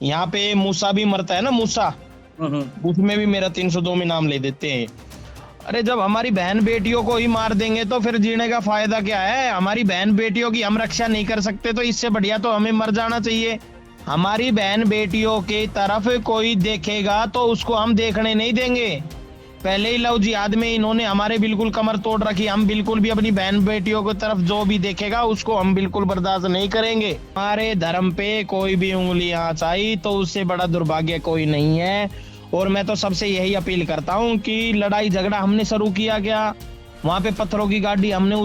यहाँ पे मूसा भी मरता है ना, मूसा, उसमें भी मेरा 302 में नाम ले देते हैं। अरे जब हमारी बहन बेटियों को ही मार देंगे तो फिर जीने का फायदा क्या है? हमारी बहन बेटियों की हम रक्षा नहीं कर सकते तो इससे बढ़िया तो हमें मर जाना चाहिए। हमारी बहन बेटियों की तरफ कोई देखेगा तो उसको हम देखने नहीं देंगे। पहले ही लव जिहाद में इन्होंने हमारे बिल्कुल कमर तोड़ रखी। हम बिल्कुल भी अपनी बहन बेटियों की तरफ जो भी देखेगा उसको हम बिल्कुल बर्दाश्त नहीं करेंगे। हमारे धर्म पे कोई भी उंगली आंच आई तो उससे बड़ा दुर्भाग्य कोई नहीं है। और मैं तो सबसे यही अपील करता हूँ कि लड़ाई झगड़ा हमने शुरू किया क्या? वहां पे पत्थरों की गाड़ी हमने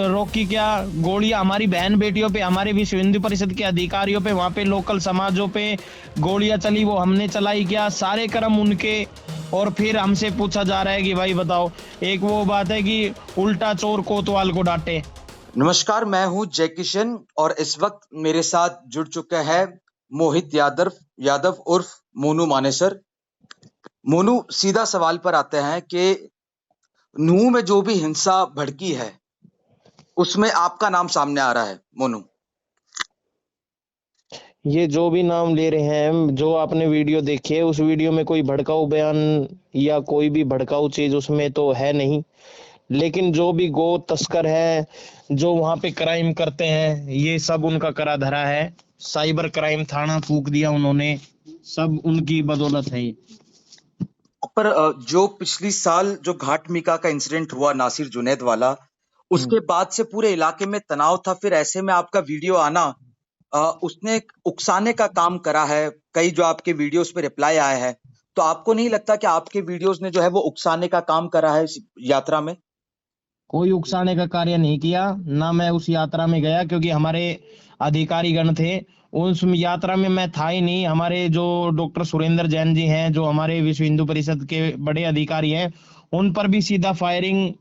रोकी क्या? गोलियां हमारी बहन बेटियों पे, हमारे विश्व हिंदू परिषद के अधिकारियों पे, वहां पे लोकल समाजों पे गोलियां चली वो हमने चलाई क्या? सारे कर्म उनके। और फिर हमसे पूछा जा रहा है कि भाई बताओ, एक वो बात है कि उल्टा चोर कोतवाल को डांटे। नमस्कार, मैं हूं जय किशन और इस वक्त मेरे साथ जुड़ चुका है मोहित यादव यादव उर्फ मोनू मानेसर। मोनू, सीधा सवाल पर आते हैं कि नूह में जो भी हिंसा भड़की है उसमें आपका नाम सामने आ रहा है। मोनू, ये जो भी नाम ले रहे हैं, जो आपने वीडियो देखी है, उस वीडियो में कोई भड़काऊ बयान या कोई भी भड़काऊ चीज उसमें तो है नहीं। लेकिन जो भी गो तस्कर है, जो वहां पे क्राइम करते हैं, ये सब उनका करा धरा है। साइबर क्राइम थाना फूंक दिया उन्होंने, सब उनकी बदौलत है ये। पर जो पिछली साल जो घाट मीका का इंसिडेंट हुआ नासिर जुनैद वाला, हम्म। उसके बाद से पूरे इलाके में तनाव था। फिर ऐसे में आपका वीडियो आना उसने एक उकसाने का काम करा है। कई जो आपके वीडियोस पे रिप्लाई आए हैं, तो आपको नहीं लगता कि आपके वीडियोस ने जो है वो उकसाने का काम करा है इस यात्रा में? कोई उकसाने का कार्य नहीं किया ना। मैं उस यात्रा में गया क्योंकि हमारे अधिकारी गण थे। उस यात्रा में मैं था ही नहीं। हमारे जो डॉक्टर सुरेंद्र जैन जी हैं, जो हमारे विश्व हिंदू परिषद के बड़े अधिकारी हैं, उन पर भी सीधा फायरिंग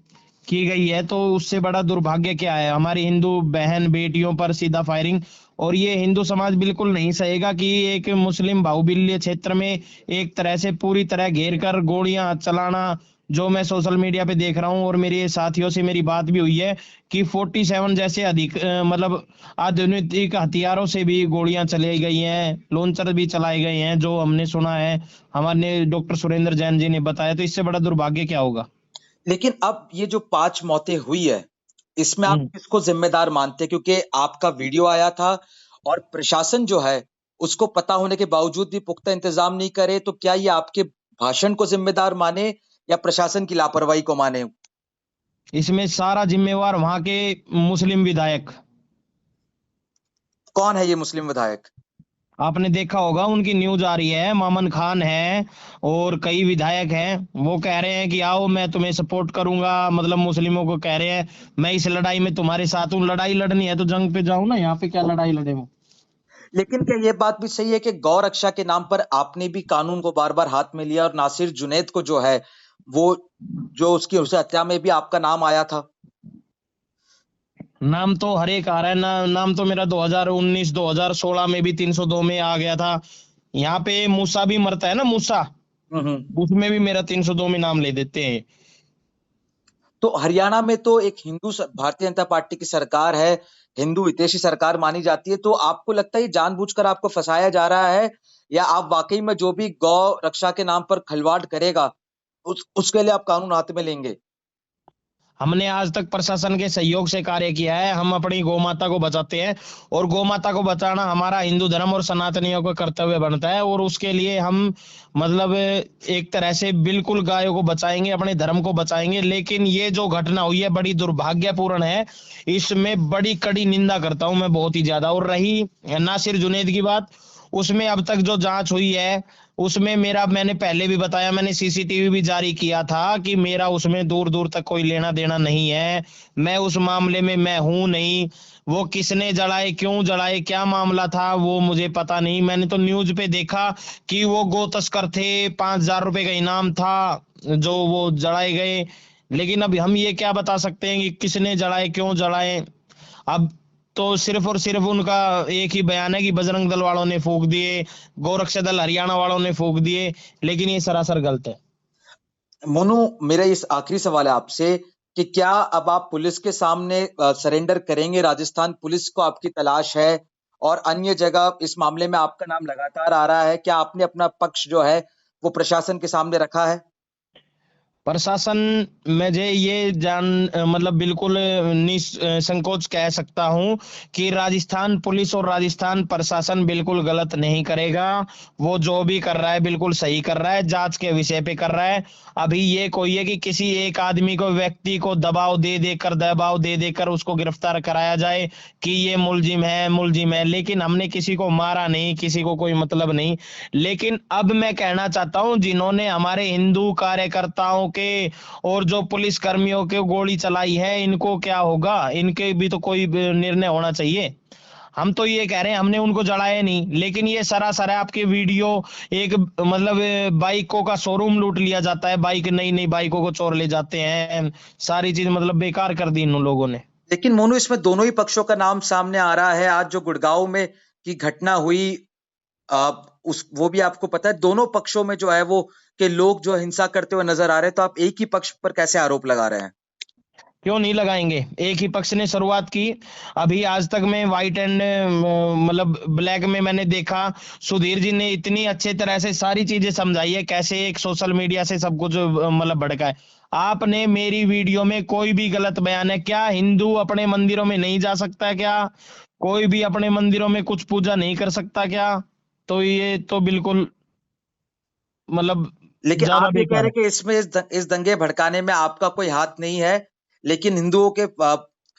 की गई है। तो उससे बड़ा दुर्भाग्य क्या है? हमारी हिंदू बहन बेटियों पर सीधा फायरिंग। और ये हिंदू समाज बिल्कुल नहीं सहेगा कि एक मुस्लिम बाहुल्य क्षेत्र में एक तरह से पूरी तरह घेर कर गोलियां चलाना, जो मैं सोशल मीडिया पे देख रहा हूँ। और मेरे साथियों से मेरी बात भी हुई है कि 47 जैसे अधिक मतलब आधुनिक हथियारों से भी गोलियां चलाई गई हैं, लॉन्चर भी चलाए गए हैं, जो हमने सुना है, हमारे डॉक्टर सुरेंद्र जैन जी ने बताया। तो इससे बड़ा दुर्भाग्य क्या होगा? लेकिन अब ये जो 5 मौतें हुई है, इसमें आप हम्म। किसको जिम्मेदार मानते हैं? क्योंकि आपका वीडियो आया था और प्रशासन जो है, उसको पता होने के बावजूद भी पुख्ता इंतजाम नहीं करे, तो क्या ये आपके भाषण को जिम्मेदार माने या प्रशासन की लापरवाही को माने? इसमें सारा जिम्मेवार वहां के मुस्लिम विधायक। कौन है ये मुस्लिम विधायक? आपने देखा होगा, उनकी न्यूज आ रही है, मामन खान है और कई विधायक हैं। वो कह रहे हैं कि आओ मैं तुम्हें सपोर्ट करूंगा, मतलब मुस्लिमों को कह रहे हैं मैं इस लड़ाई में तुम्हारे साथ हूँ। लड़ाई लड़नी है तो जंग पे जाऊं ना, यहाँ पे क्या लड़ाई लड़े वो? लेकिन क्या ये बात भी सही है कि गौ रक्षा के नाम पर आपने भी कानून को बार-बार हाथ में लिया और नासिर जुनैद को जो है, वो जो उसकी उस हत्या में भी आपका नाम आया था? नाम तो हर एक आ रहा है ना। नाम तो मेरा 2019 2016 में भी 302 में आ गया था। यहाँ पे मूसा भी मरता है ना, मूसा, हुँ, हुँ। उसमें भी मेरा 302 में नाम ले देते हैं। तो हरियाणा में तो एक भारतीय जनता पार्टी की सरकार है, हिंदू हितैषी सरकार मानी जाती है, तो आपको लगता है ये जानबूझकर आपको फँसाया जा रहा है या आप वाक़ई में जो भी गौ रक्षा के नाम पर खिलवाड़ करेगा, उसके लिए आप कानून हाथ में लेंगे? हमने आज तक प्रशासन के सहयोग से कार्य किया है। हम अपनी गौ माता को बचाते हैं और गौ माता को बचाना हमारा हिंदू धर्म और सनातनियों का कर्तव्य बनता है। और उसके लिए हम मतलब एक तरह से बिल्कुल गायों को बचाएंगे, अपने धर्म को बचाएंगे। लेकिन ये जो घटना हुई है बड़ी दुर्भाग्यपूर्ण है। इसमें बड़ी कड़ी निंदा करता हूं मैं, बहुत ही ज्यादा। और रही नासिर जुनैद की बात, उसमें अब तक जो जांच हुई है, उसमें मेरा, मैंने पहले भी बताया, मैंने सीसीटीवी भी जारी किया था कि मेरा उसमें दूर दूर तक कोई लेना देना नहीं है। मैं उस मामले में मैं हूं नहीं। वो किसने जलाए, क्यों जलाए, क्या मामला था, वो मुझे पता नहीं। मैंने तो न्यूज पे देखा कि वो गो तस्कर थे, 5,000 रुपए का इनाम था जो वो जलाए गए। लेकिन अब हम ये क्या बता सकते हैं कि किसने जलाए, क्यों जलाए? अब तो सिर्फ और सिर्फ उनका एक ही बयान है कि बजरंग दल वालों ने फूंक दिए, गोरक्षा दल हरियाणा वालों ने फूंक दिए। लेकिन ये सरासर गलत है। मोनू, मेरा इस आखिरी सवाल है आपसे कि क्या अब आप पुलिस के सामने सरेंडर करेंगे? राजस्थान पुलिस को आपकी तलाश है और अन्य जगह इस मामले में आपका नाम लगातार आ रहा है। क्या आपने अपना पक्ष जो है वो प्रशासन के सामने रखा है? प्रशासन मुझे ये मतलब बिल्कुल संकोच कह सकता हूं कि राजस्थान पुलिस और राजस्थान प्रशासन बिल्कुल गलत नहीं करेगा। वो जो भी कर रहा है बिल्कुल सही कर रहा है, जांच के विषय पे कर रहा है। अभी ये कोई है कि किसी एक आदमी को, व्यक्ति को दबाव दे देकर उसको गिरफ्तार कराया जाए कि ये मुलजिम है, लेकिन हमने किसी को मारा नहीं, किसी को कोई मतलब नहीं। लेकिन अब मैं कहना चाहता हूं, जिन्होंने हमारे हिंदू कार्यकर्ताओं के और जो पुलिस कर्मियों के गोली चलाई है, इनको क्या होगा? इनके भी तो कोई निर्णय होना चाहिए। हम तो ये कह रहे हैं, हमने उनको जलाया नहीं, लेकिन ये सरासर है आपके वीडियो। एक मतलब बाइकों का शोरूम लूट लिया जाता है, बाइक नई नई बाइकों को चोर ले जाते हैं, सारी चीज मतलब बेकार कर दी इन लोगों ने। लेकिन मोनू, इसमें दोनों ही पक्षों का नाम सामने आ रहा है। आज जो गुड़गांव में की घटना हुई, उस वो भी आपको पता है। दोनों पक्षों में जो है वो के लोग जो हिंसा करते हुए नजर आ रहे हैं, तो आप एक ही पक्ष पर कैसे आरोप लगा रहे हैं? क्यों नहीं लगाएंगे? एक ही पक्ष ने शुरुआत की। अभी आज तक में व्हाइट एंड मतलब ब्लैक में मैंने देखा, सुधीर जी ने इतनी अच्छे तरह से सारी चीजें समझाई है, कैसे एक सोशल मीडिया से सब कुछ मतलब भड़का है। आपने मेरी वीडियो में कोई भी गलत बयान है क्या? हिंदू अपने मंदिरों में नहीं जा सकता क्या? कोई भी अपने मंदिरों में कुछ पूजा नहीं कर सकता क्या? तो ये तो बिल्कुल मतलब लेकिन ज्यादा आप ये कह बेकार रहे है। हैं कि इसमें इस दंगे भड़काने में आपका कोई हाथ नहीं है, लेकिन हिंदुओं के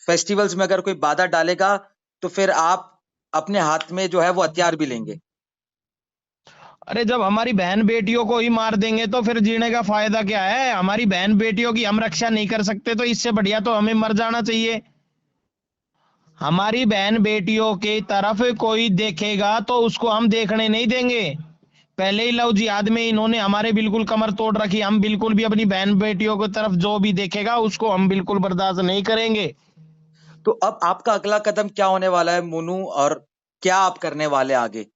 फेस्टिवल्स में अगर कोई बाधा डालेगा, तो फिर आप अपने हाथ में जो है वो हथियार भी लेंगे। अरे जब हमारी बहन बेटियों को ही मार देंगे तो फिर जीने का फायदा क्या है? हमारी बहन बेटियों की हम रक्षा नहीं कर सकते तो इससे बढ़िया तो हमें मर जाना चाहिए। हमारी बहन बेटियों की तरफ कोई देखेगा तो उसको हम देखने नहीं देंगे। पहले ही लव जिहाद में इन्होंने हमारे बिल्कुल कमर तोड़ रखी। हम बिल्कुल भी अपनी बहन बेटियों की तरफ जो भी देखेगा उसको हम बिल्कुल बर्दाश्त नहीं करेंगे। तो अब आपका अगला कदम क्या होने वाला है मोनू, और क्या आप करने वाले आगे?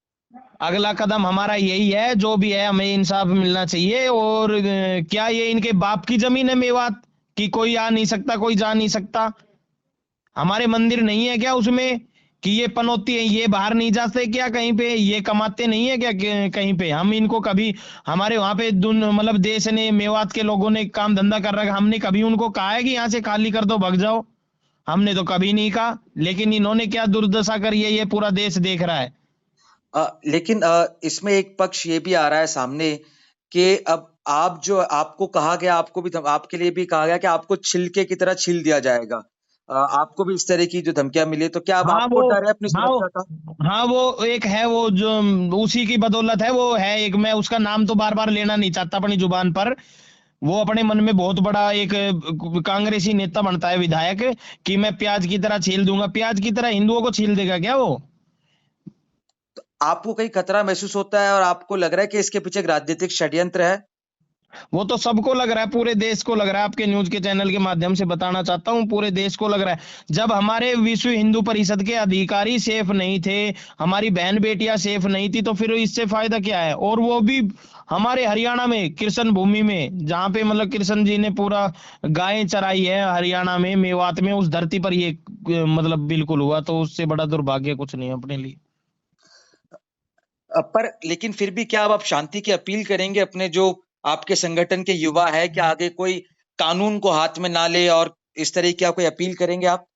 अगला कदम हमारा यही है, जो भी है हमें इंसाफ मिलना चाहिए। और क्या ये इनके बाप की जमीन है मेवात, कि कोई आ नहीं सकता, कोई जा नहीं सकता? हमारे मंदिर नहीं है क्या उसमें कि ये पनौती है, ये बाहर नहीं जाते क्या? कहीं पे ये कमाते नहीं है क्या कहीं पे? हम इनको कभी, हमारे वहां पे मतलब देश ने, मेवात के लोगों ने काम धंधा कर रखा, हमने कभी उनको कहा है कि यहाँ से खाली कर दो, भग जाओ? हमने तो कभी नहीं कहा। लेकिन इन्होंने क्या दुर्दशा करी है, ये पूरा देश देख रहा है। लेकिन इसमें एक पक्ष ये भी आ रहा है सामने कि अब आप जो आपको कहा गया, आपको भी आपके लिए भी कहा गया कि आपको छिलके की तरह छील दिया जाएगा। आपको भी इस तरह की जो धमकियां मिली, तो क्या अब हाँ आपको वो डर है अपनी हाँ वो सुरक्षा का? हाँ वो एक है, वो जो उसी की बदौलत है, वो है एक, मैं उसका नाम तो बार बार लेना नहीं चाहता अपनी जुबान पर। वो अपने मन में बहुत बड़ा एक कांग्रेसी नेता बनता है, विधायक, कि मैं प्याज की तरह छील दूंगा। प्याज की तरह हिंदुओं को छील देगा क्या वो? आपको कहीं खतरा महसूस होता है और आपको लग रहा है कि इसके पीछे एक राजनीतिक षड्यंत्र है? वो तो सबको लग रहा है, पूरे देश को लग रहा है। आपके न्यूज के चैनल के माध्यम से बताना चाहता हूँ, पूरे देश को लग रहा है। जब हमारे विश्व हिंदू परिषद के अधिकारी सेफ नहीं थे, हमारी बहन बेटियां सेफ नहीं थी, तो फिर इससे फायदा क्या है? और वो भी हमारे हरियाणा में, कृष्ण भूमि में, जहां पे मतलब कृष्ण जी ने पूरा गायें चराई है, हरियाणा में, मेवात में, उस धरती पर ये मतलब बिल्कुल हुआ। तो उससे बड़ा दुर्भाग्य कुछ नहीं है अपने लिए। पर लेकिन फिर भी क्या अब आप शांति की अपील करेंगे अपने जो आपके संगठन के युवा है, क्या आगे कोई कानून को हाथ में ना ले, और इस तरह की आप कोई अपील करेंगे आप?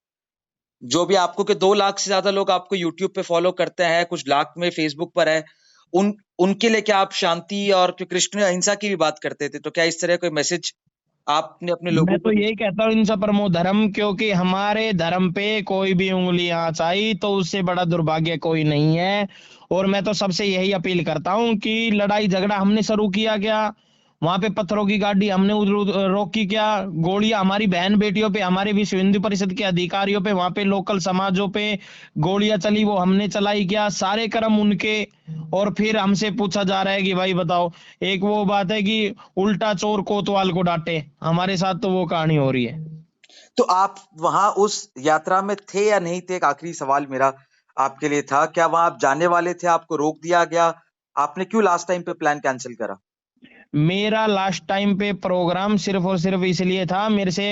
जो भी आपको, कि 2 लाख से ज्यादा लोग आपको यूट्यूब पे फॉलो करते हैं, कुछ लाख में फेसबुक पर है, उन उनके लिए क्या आप शांति, और जो कृष्ण अहिंसा की भी बात करते थे, तो क्या इस तरह कोई मैसेज आपने अपने मैं लोगों को तो दिया? यही कहता हूँ, इनसे परमो धर्म, क्योंकि हमारे धर्म पे कोई भी उंगली आंच आई तो उससे बड़ा दुर्भाग्य कोई नहीं है। और मैं तो सबसे यही अपील करता हूँ कि लड़ाई झगड़ा हमने शुरू किया क्या? वहां पे पत्थरों की गाड़ी हमने उधर उधर रोकी क्या? गोलियां हमारी बहन बेटियों पे, हमारे विश्व हिंदू परिषद के अधिकारियों पे, वहां पे लोकल समाजों पे गोलियां चली, वो हमने चलाई क्या? सारे कर्म उनके। और फिर हमसे पूछा जा रहा है कि भाई बताओ। एक वो बात है कि उल्टा चोर कोतवाल को डांटे, हमारे साथ तो वो कहानी हो रही है। तो आप वहां उस यात्रा में थे या नहीं थे? एक आखिरी सवाल मेरा आपके लिए था, क्या वहां आप जाने वाले थे, आपको रोक दिया गया? आपने क्यों लास्ट टाइम पे प्लान कैंसिल करा? मेरा लास्ट टाइम पे प्रोग्राम सिर्फ और सिर्फ इसलिए था, मेरे से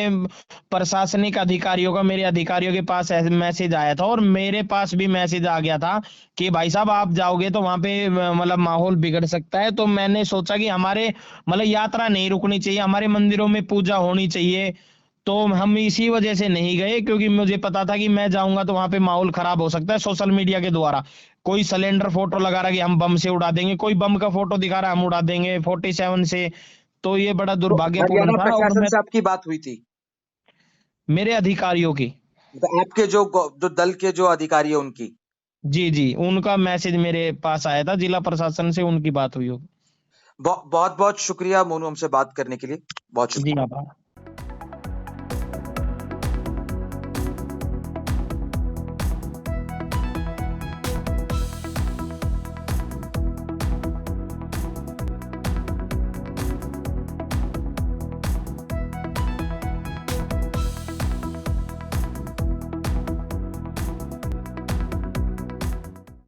प्रशासनिक अधिकारियों का, मेरे अधिकारियों के पास मैसेज आया था और मेरे पास भी मैसेज आ गया था कि भाई साहब आप जाओगे तो वहां पे मतलब माहौल बिगड़ सकता है। तो मैंने सोचा कि हमारे मतलब यात्रा नहीं रुकनी चाहिए, हमारे मंदिरों में पूजा होनी चाहिए। तो हम इसी वजह से नहीं गए, क्योंकि मुझे पता था कि मैं जाऊंगा तो वहां पे माहौल खराब हो सकता है सोशल मीडिया के द्वारा। कोई सिलेंडर फोटो लगा रहा है कि हम बम से उड़ा देंगे, कोई बम का फोटो दिखा रहा है हम उड़ा देंगे 47 से। तो ये बड़ा तो दुर्भाग्यपूर्ण हरियाणा था। और प्रशासन मैं से आपकी बात हुई थी? मेरे अधिकारियों की, तो आपके जो दल के जो अधिकारी है उनकी? जी जी, उनका मैसेज मेरे पास आया था, जिला प्रशासन से उनकी बात हुई होगी। बहुत बहुत शुक्रिया मोनू हमसे बात करने के लिए। बहुत जी शुक्रिया। आभार।